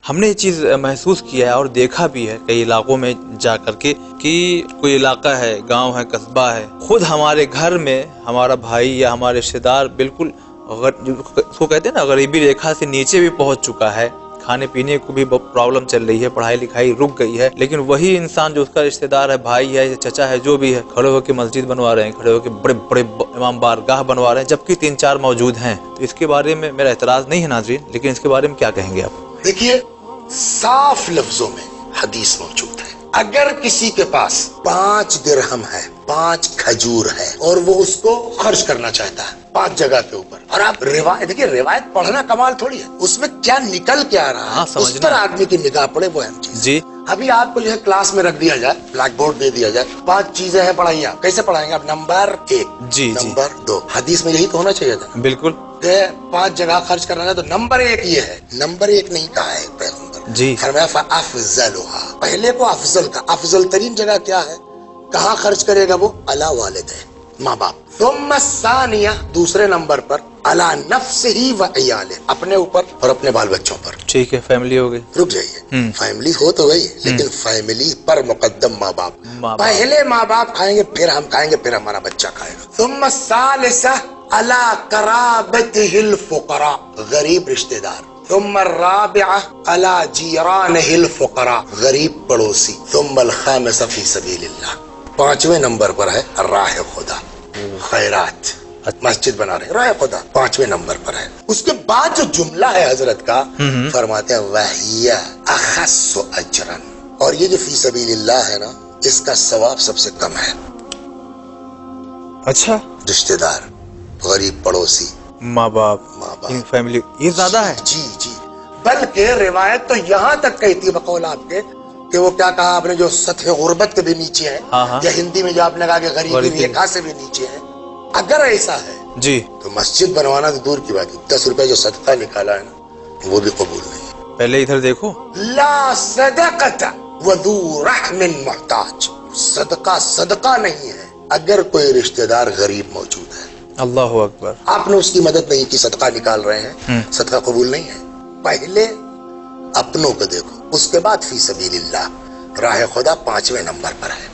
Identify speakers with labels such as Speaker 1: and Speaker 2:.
Speaker 1: ہم نے یہ چیز محسوس کیا ہے اور دیکھا بھی ہے کئی علاقوں میں جا کر کے کہ کوئی علاقہ ہے، گاؤں ہے، قصبہ ہے، خود ہمارے گھر میں ہمارا بھائی یا ہمارے رشتے دار بالکل اس کو کہتے ہیں نا غریبی ریکھا سے نیچے بھی پہنچ چکا ہے، کھانے پینے کو بھی پرابلم چل رہی ہے، پڑھائی لکھائی رک گئی ہے، لیکن وہی انسان جو اس کا رشتے دار ہے، بھائی ہے، چچا ہے، جو بھی ہے، کھڑے ہو کے مسجد بنوا رہے ہیں، کھڑے ہو کے بڑے بڑے امام بارگاہ بنوا رہے ہیں، جبکہ 3-4 موجود ہیں. تو اس کے بارے میں میرا اعتراض نہیں ہے ناظرین، لیکن اس کے بارے میں کیا کہیں گے آپ؟
Speaker 2: دیکھیے، صاف لفظوں میں حدیث موجود ہے، اگر کسی کے پاس 5 درہم ہے، 5 کھجور ہے، اور وہ اس کو خرچ کرنا چاہتا ہے 5 جگہ کے اوپر، اور آپ روایت دیکھیے، روایت پڑھنا کمال تھوڑی ہے، اس میں کیا نکل کے آ رہا ہے اس پر آدمی کی نگاہ پڑے، وہ اہم چیز
Speaker 1: جی.
Speaker 2: ابھی آپ کو جو ہے کلاس میں رکھ دیا جائے، بلیک بورڈ دے دیا جائے، 5 چیزیں ہیں پڑھائیے، آپ کیسے پڑھائیں گے؟ آپ نمبر 1،
Speaker 1: جی
Speaker 2: نمبر 2، حدیث میں یہی تو ہونا چاہیے تھا.
Speaker 1: بالکل
Speaker 2: 5 جگہ خرچ کرنا ہے تو نمبر 1 یہ ہے، نمبر 1 نہیں کہا ہے پیغمبر
Speaker 1: جی.
Speaker 2: فرمایا فَأَفْضَلُهَا، پہلے کو افضل کا، افضل ترین جگہ کیا ہے؟ کہاں خرچ کرے گا وہ؟ علی والدہ، ماں باپ. ثم الثانیہ، دوسرے نمبر پر علی نفسہ و عیالہ، اپنے اوپر اور اپنے بال بچوں پر.
Speaker 1: ٹھیک ہے، فیملی ہو گئی.
Speaker 2: رک جائیے، فیملی ہو تو گئی، لیکن فیملی پر مقدم ماں باپ. پہلے ماں باپ کھائیں گے، پھر ہم کھائیں گے، پھر ہمارا بچہ کھائے گا. ثم الثالثہ علی قرابتہ الفقراء، غریب رشتہ دار. ثم الرابعہ علی جیرانہ الفقراء، غریب پڑوسی. ثم الخامسہ فی سبیل اللہ، 5ویں نمبر پر ہے راہ خدا، خیرات، مسجد بنا رہے، راہ خدا 5ویں نمبر پر ہے. اس کے بعد جو جملہ ہے حضرت کا، فرماتے ہیں وَهِيَ أَخَصُّ أَجْرًا، اور یہ جو فی سبیل اللہ ہے نا، اس کا ثواب سب سے کم ہے.
Speaker 1: اچھا،
Speaker 2: رشتہ دار، غریب پڑوسی،
Speaker 1: ماں باپ، فیملی، یہ زیادہ ہے.
Speaker 2: جی جی، بلکہ روایت تو یہاں تک کہتی ہے بقول آپ کے کہ وہ کیا کہا آپ نے، جو سطح غربت کے بھی نیچے ہے، یا ہندی میں جو آپ نے کہا کہ غریبی ریکھا سے بھی نیچے ہے، اگر ایسا ہے
Speaker 1: جی
Speaker 2: تو مسجد بنوانا تو دور کی بات ہے، 10 روپے جو صدقہ نکالا ہے نا، وہ بھی قبول نہیں.
Speaker 1: پہلے ادھر دیکھو،
Speaker 2: لا صدقۃ وذو رحم محتاج، صدقہ نہیں ہے اگر کوئی رشتہ دار غریب موجود ہے.
Speaker 1: اللہ اکبر.
Speaker 2: آپ نے اس کی مدد نہیں کی، صدقہ نکال رہے ہیں، صدقہ قبول نہیں ہے. پہلے اپنوں کو دیکھو، اس کے بعد فی سبیل اللہ، راہ خدا 5ویں نمبر پر ہے.